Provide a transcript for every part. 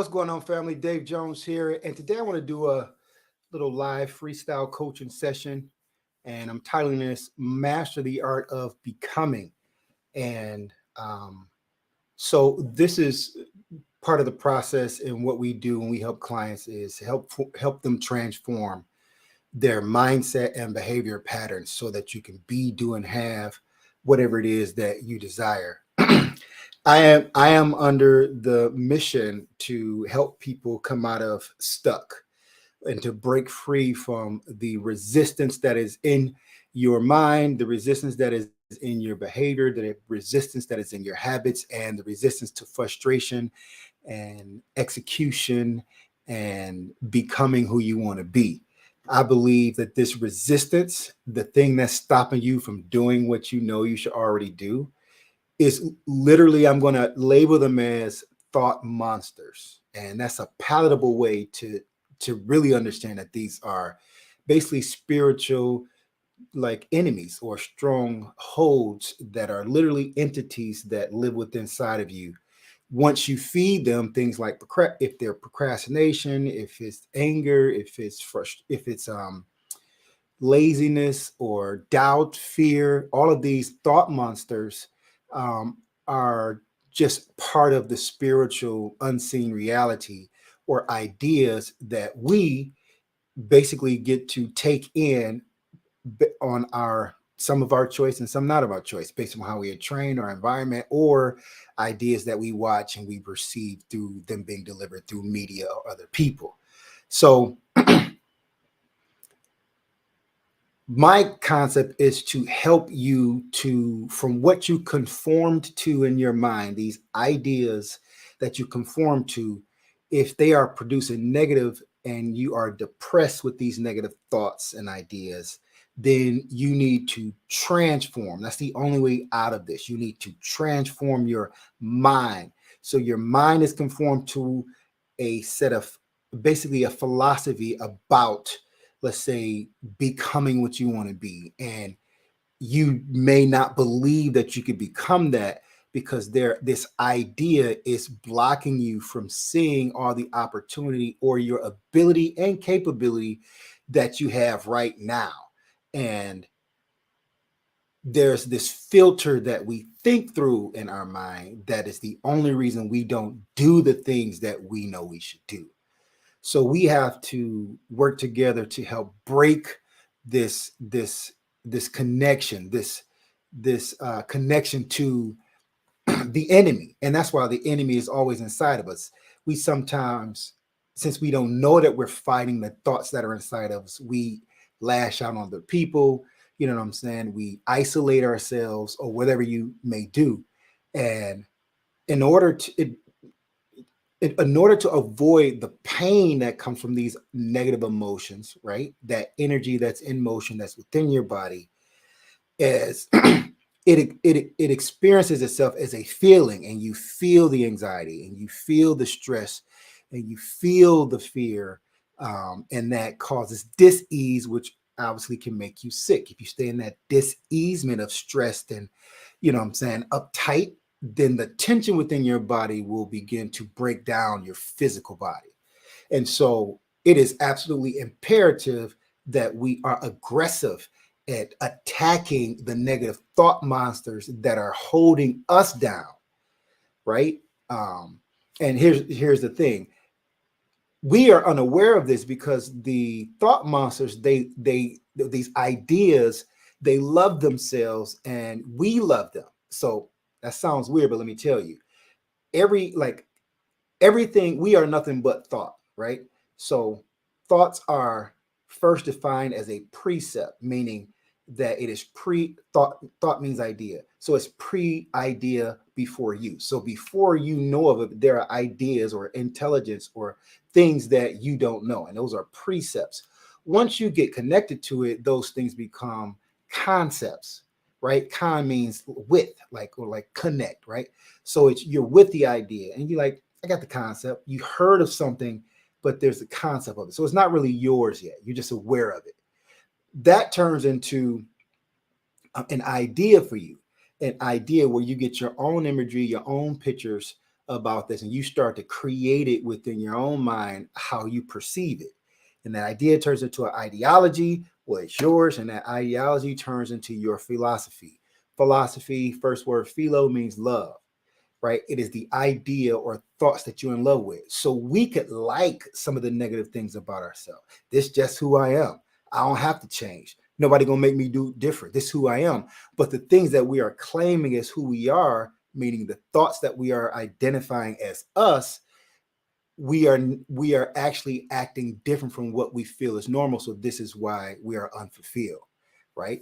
What's going on, family? Dave Jones here. And today I want to do a little live freestyle coaching session. And I'm titling this Master the Art of Becoming. And so this is part of the process in what we do when we help clients is help them transform their mindset and behavior patterns so that you can be, do, and have whatever it is that you desire. I am under the mission to help people come out of stuck and to break free from the resistance that is in your mind, the resistance that is in your behavior, the resistance that is in your habits, and the resistance to frustration and execution and becoming who you want to be. I believe that this resistance, the thing that's stopping you from doing what you know you should already do, is literally, I'm going to label them as thought monsters. And that's a palatable way to really understand that these are basically spiritual like enemies or strongholds that are literally entities that live within inside of you. Once you feed them things like if they're procrastination, if it's anger, if it's laziness or doubt, fear, all of these thought monsters um, are just part of the spiritual unseen reality or ideas that we basically get to take in on our some of our choice and some not of our choice based on how we are trained, our environment, or ideas that we watch and we perceive through them being delivered through media or other people. So my concept is to help you to from what you conformed to in your mind, these ideas that you conform to, if they are producing negative and you are depressed with these negative thoughts and ideas, then you need to transform. That's the only way out of this. You need to transform your mind, so your mind is conformed to a set of, basically, a philosophy about, let's say, becoming what you want to be. And you may not believe that you could become that because this idea is blocking you from seeing all the opportunity or your ability and capability that you have right now. And there's this filter that we think through in our mind that is the only reason we don't do the things that we know we should do. So we have to work together to help break this connection, this connection to the enemy. And that's why the enemy is always inside of us. We sometimes, since we don't know that we're fighting the thoughts that are inside of us, we lash out on other people. You know what I'm saying? We isolate ourselves or whatever you may do. And in order to it, in order to avoid the pain that comes from these negative emotions, right? That energy that's in motion, that's within your body, as it experiences itself as a feeling, and you feel the anxiety, and you feel the stress, and you feel the fear, and that causes dis-ease, which obviously can make you sick. If you stay in that dis-easement of stress, then, you know what I'm saying, uptight, then the tension within your body will begin to break down your physical body. And so it is absolutely imperative that we are aggressive at attacking the negative thought monsters that are holding us down, right? Um, and here's the thing: we are unaware of this because the thought monsters, they these ideas, they love themselves and we love them. So that sounds weird, but let me tell you, every like everything, we are nothing but thought, right? So thoughts are first defined as a precept, meaning that it is thought means idea. So it's pre-idea before you. So before you know of it, there are ideas or intelligence or things that you don't know. And those are precepts. Once you get connected to it, those things become concepts, right? Con means with, like, or like connect, right? So it's you're with the idea and you're like, I got the concept. You heard of something, but there's the concept of it. So it's not really yours yet. You're just aware of it. That turns into an idea for you, an idea where you get your own imagery, your own pictures about this and you start to create it within your own mind, how you perceive it. And that idea turns into an ideology. Well, it's yours. And that ideology turns into your philosophy. Philosophy, first word philo, means love, right? It is the idea or thoughts that you're in love with. So we could like some of the negative things about ourselves. This is just who I am. I don't have to change. Nobody gonna make me do different. This is who I am. But the things that we are claiming as who we are, meaning the thoughts that we are identifying as us, we are actually acting different from what we feel is normal. So this is why we are unfulfilled, right?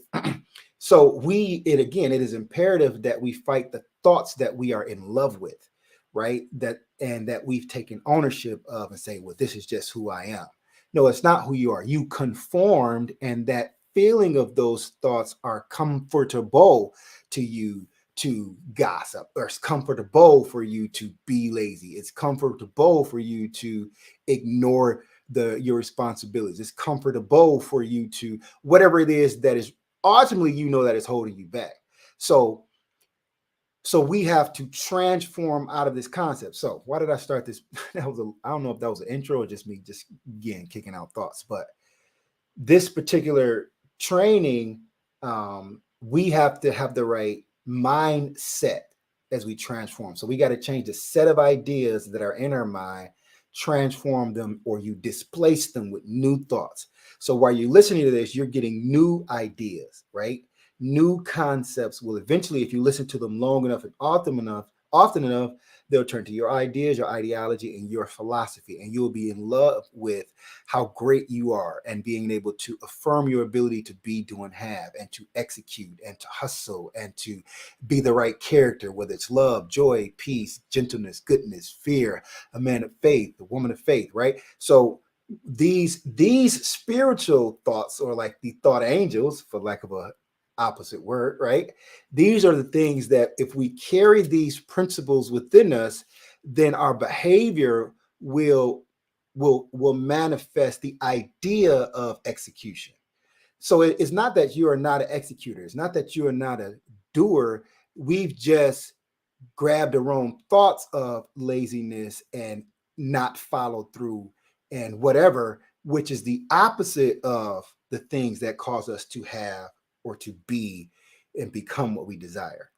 So it again, it is imperative that we fight the thoughts that we are in love with, right? That we've taken ownership of and say, well, this is just who I am. No, it's not who you are. You conformed, and that feeling of those thoughts are comfortable to you to gossip, or it's comfortable for you to be lazy. It's comfortable for you to ignore your responsibilities. It's comfortable for you to whatever it is that is ultimately that is holding you back. So we have to transform out of this concept. So why did I start this? I don't know if that was an intro or just me just again kicking out thoughts, but this particular training, we have to have the right mindset as we transform. So we got to change the set of ideas that are in our mind, transform them, or you displace them with new thoughts. So while you're listening to this, you're getting new ideas, right? New concepts will eventually, if you listen to them long enough and often enough, they'll turn to your ideas, your ideology, and your philosophy, and you'll be in love with how great you are and being able to affirm your ability to be, do, and have, and to execute, and to hustle, and to be the right character, whether it's love, joy, peace, gentleness, goodness, fear, a man of faith, a woman of faith, right? So these spiritual thoughts, or like the thought angels, for lack of a opposite word, right? These are the things that if we carry these principles within us, then our behavior will manifest the idea of execution. So it's not that you are not an executor. It's not that you are not a doer. We've just grabbed the wrong thoughts of laziness and not followed through and whatever, which is the opposite of the things that cause us to have or to be and become what we desire.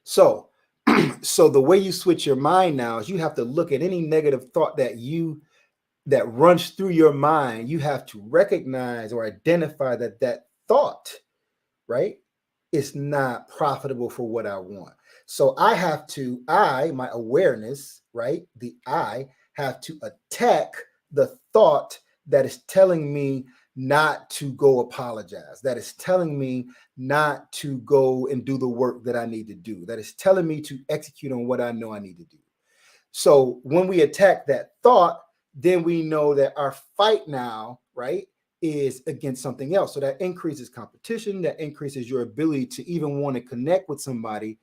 So, so the way you switch your mind now is you have to look at any negative thought that runs through your mind. You have to recognize or identify that thought, right, is not profitable for what I want. So my awareness, right, the I have to attack the thought that is telling me not to go apologize, that is telling me not to go and do the work that I need to do, that is telling me to execute on what I know I need to do. So when we attack that thought, then we know that our fight now, right, is against something else. So that increases competition, that increases your ability to even want to connect with somebody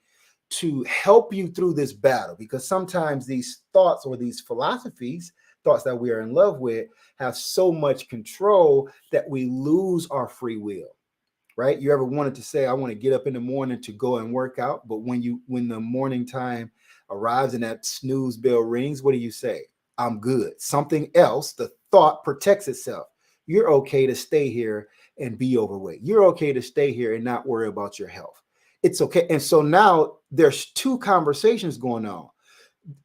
to help you through this battle. Because sometimes these thoughts or these philosophies, thoughts that we are in love with, have so much control that we lose our free will. Right? You ever wanted to say, I want to get up in the morning to go and work out, but when the morning time arrives and that snooze bell rings, what do you say? I'm good. Something else, the thought protects itself. You're okay to stay here and be overweight. You're okay to stay here and not worry about your health. It's okay. And so now there's two conversations going on.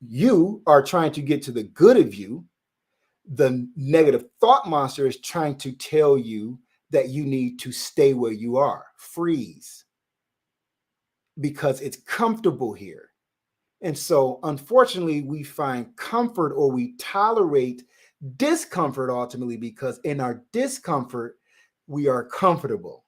You are trying to get to the good of you. The negative thought monster is trying to tell you that you need to stay where you are, freeze, because it's comfortable here. And so, unfortunately, we find comfort, or we tolerate discomfort ultimately, because in our discomfort, we are comfortable.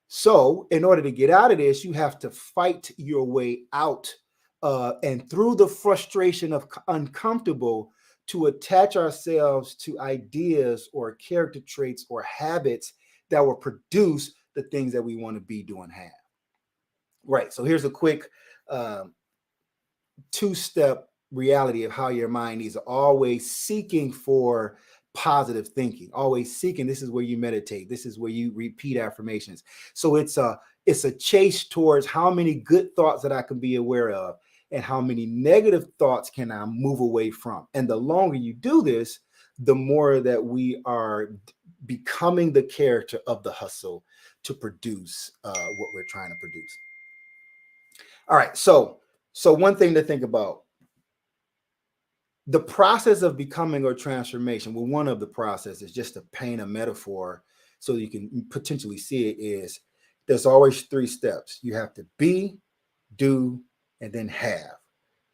So, in order to get out of this, you have to fight your way out, and through the frustration of uncomfortable, to attach ourselves to ideas or character traits or habits that will produce the things that we want to be, do, and have. Right. So here's a quick two-step reality of how your mind is always seeking for positive thinking, always seeking. This is where you meditate. This is where you repeat affirmations. So it's a chase towards how many good thoughts that I can be aware of. and how many negative thoughts can I move away from. And the longer you do this, the more that we are becoming the character of the hustle to produce what we're trying to produce. All right, so one thing to think about, the process of becoming or transformation. Well, one of the processes, just to paint a metaphor so you can potentially see it, is there's always three steps. You have to be, do, and then have.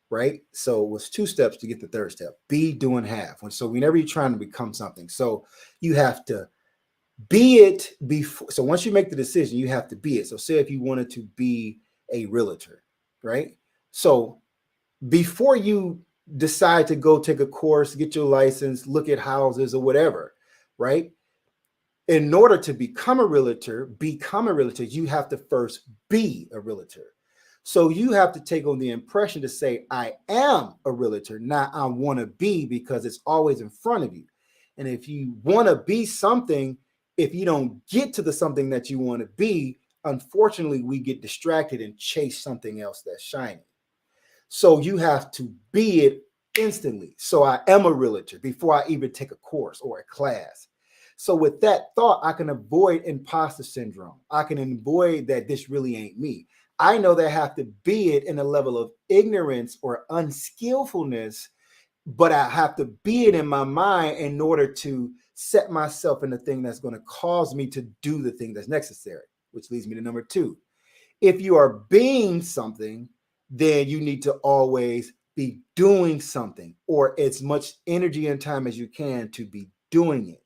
Right? So it was two steps to get the third step: be, do, and have. So whenever you're trying to become something, so you have to be it before. So once you make the decision, you have to be it. So say if you wanted to be a realtor, right? So before you decide to go take a course, get your license, look at houses or whatever, right? In order to become a realtor, you have to first be a realtor. So you have to take on the impression to say, I am a realtor, not I want to be, because it's always in front of you. And if you want to be something, if you don't get to the something that you want to be, unfortunately, we get distracted and chase something else that's shining. So you have to be it instantly. So I am a realtor before I even take a course or a class. So with that thought, I can avoid imposter syndrome. I can avoid that this really ain't me. I know that I have to be it in a level of ignorance or unskillfulness, but I have to be it in my mind in order to set myself in the thing that's going to cause me to do the thing that's necessary, which leads me to number two. If you are being something, then you need to always be doing something, or as much energy and time as you can to be doing it.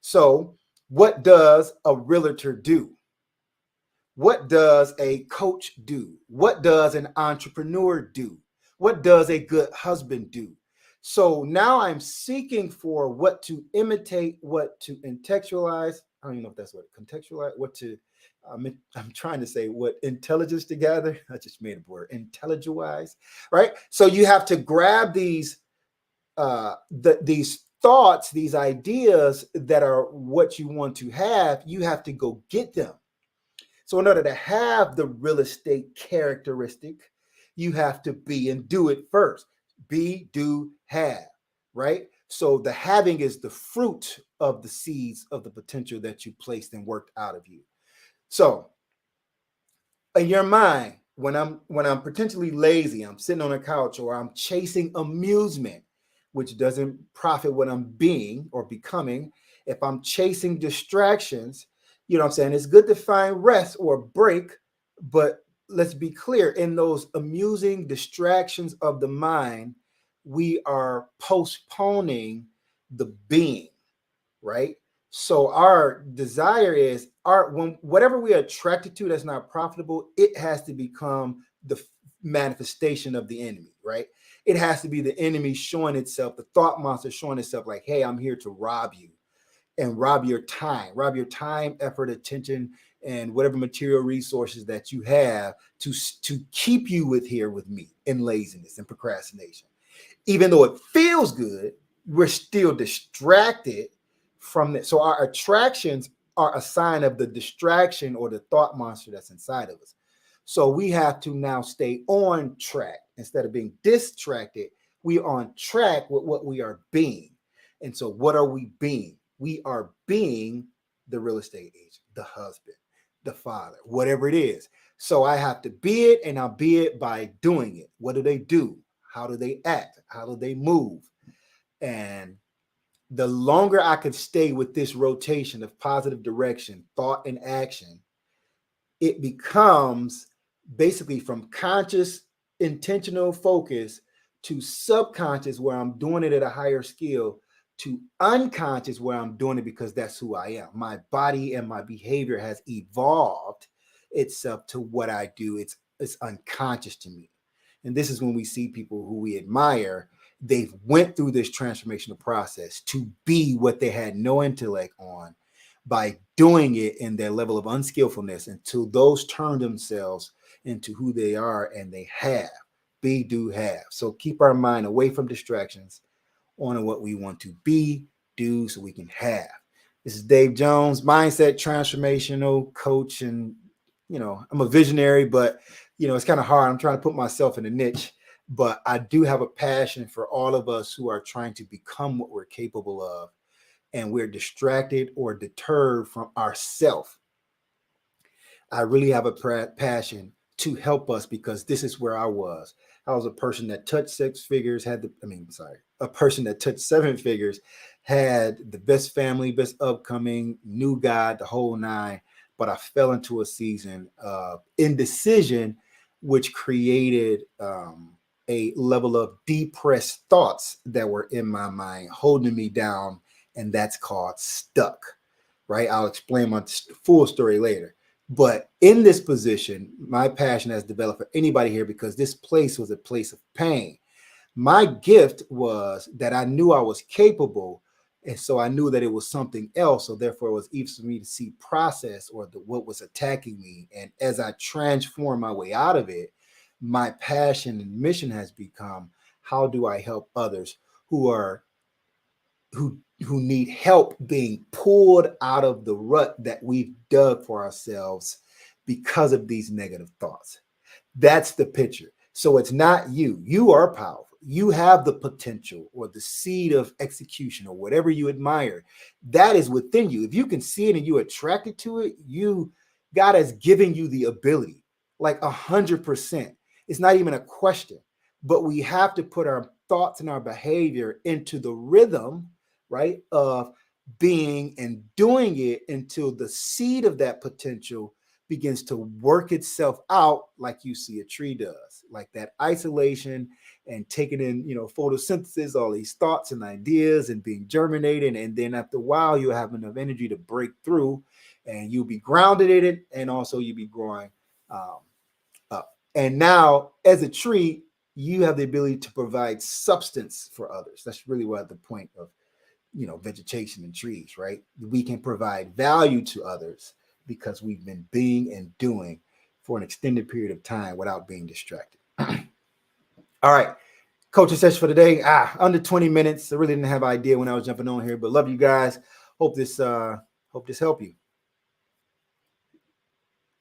So, what does a realtor do? What does a coach do? What does an entrepreneur do? What does a good husband do? So now I'm seeking for what to imitate, what to intellectualize. I don't even know if that's what contextualize, what to, I'm trying to say what intelligence together. I just made a word, intellectualize, right? So you have to grab these thoughts, these ideas that are what you want to have. You have to go get them. So in order to have the real estate characteristic, you have to be and do it first. Be, do, have, right? So the having is the fruit of the seeds of the potential that you placed and worked out of you. So in your mind, when I'm potentially lazy, I'm sitting on a couch, or I'm chasing amusement, which doesn't profit what I'm being or becoming. If I'm chasing distractions, you know what I'm saying? It's good to find rest or break, but let's be clear, in those amusing distractions of the mind, we are postponing the being, right? So our desire is when whatever we are attracted to that's not profitable, it has to become the manifestation of the enemy, right? It has to be the enemy showing itself, the thought monster showing itself like, hey, I'm here to rob you and rob your time, effort, attention, and whatever material resources that you have to keep you with me in laziness and procrastination. Even though it feels good, we're still distracted from it. So our attractions are a sign of the distraction or the thought monster that's inside of us. So we have to now stay on track instead of being distracted. We are on track with what we are being. And so what are we being? We are being the real estate agent, the husband, the father, whatever it is. So I have to be it, and I'll be it by doing it. What do they do? How do they act? How do they move? And the longer I could stay with this rotation of positive direction, thought, and action, it becomes basically from conscious, intentional focus to subconscious, where I'm doing it at a higher skill, to unconscious, where I'm doing it because that's who I am. My body and my behavior has evolved itself to what I do. It's unconscious to me. And this is when we see people who we admire, they've went through this transformational process to be what they had no intellect on, by doing it in their level of unskillfulness, until those turn themselves into who they are, and they have, be, do, have. So keep our mind away from distractions, on what we want to be, do, so we can have. This is Dave Jones, mindset transformational coach. And, I'm a visionary, but, it's kind of hard. I'm trying to put myself in a niche. but I do have a passion for all of us who are trying to become what we're capable of, and we're distracted or deterred from ourself. I really have a passion to help us, because this is where I was. I was a person that touched six figures, a person that touched seven figures, had the best family, best upcoming, knew God, the whole nine. But I fell into a season of indecision, which created a level of depressed thoughts that were in my mind, holding me down. And that's called stuck, right? I'll explain my full story later. But in this position, my passion has developed for anybody here, because this place was a place of pain. My gift was that I knew I was capable. And so I knew that it was something else. So therefore, it was easy for me to see process, or what was attacking me. And as I transform my way out of it, my passion and mission has become, how do I help others who are who need help being pulled out of the rut that we've dug for ourselves because of these negative thoughts. That's the picture. So it's not you. You are powerful. You have the potential, or the seed of execution, or whatever you admire. That is within you. If you can see it and you're attracted to it, God has given you the ability, like 100%. It's not even a question. But we have to put our thoughts and our behavior into the rhythm, right, of being and doing it until the seed of that potential begins to work itself out, like you see a tree does, like that isolation and taking in, photosynthesis, all these thoughts and ideas, and being germinated. And then after a while, you have enough energy to break through, and you'll be grounded in it. And also you'll be growing up. And now, as a tree, you have the ability to provide substance for others. That's really what the point of, vegetation and trees, right? We can provide value to others because we've been being and doing for an extended period of time without being distracted. All right, coaching session for today. Under 20 minutes. I really didn't have an idea when I was jumping on here, but love you guys. Hope this helped you.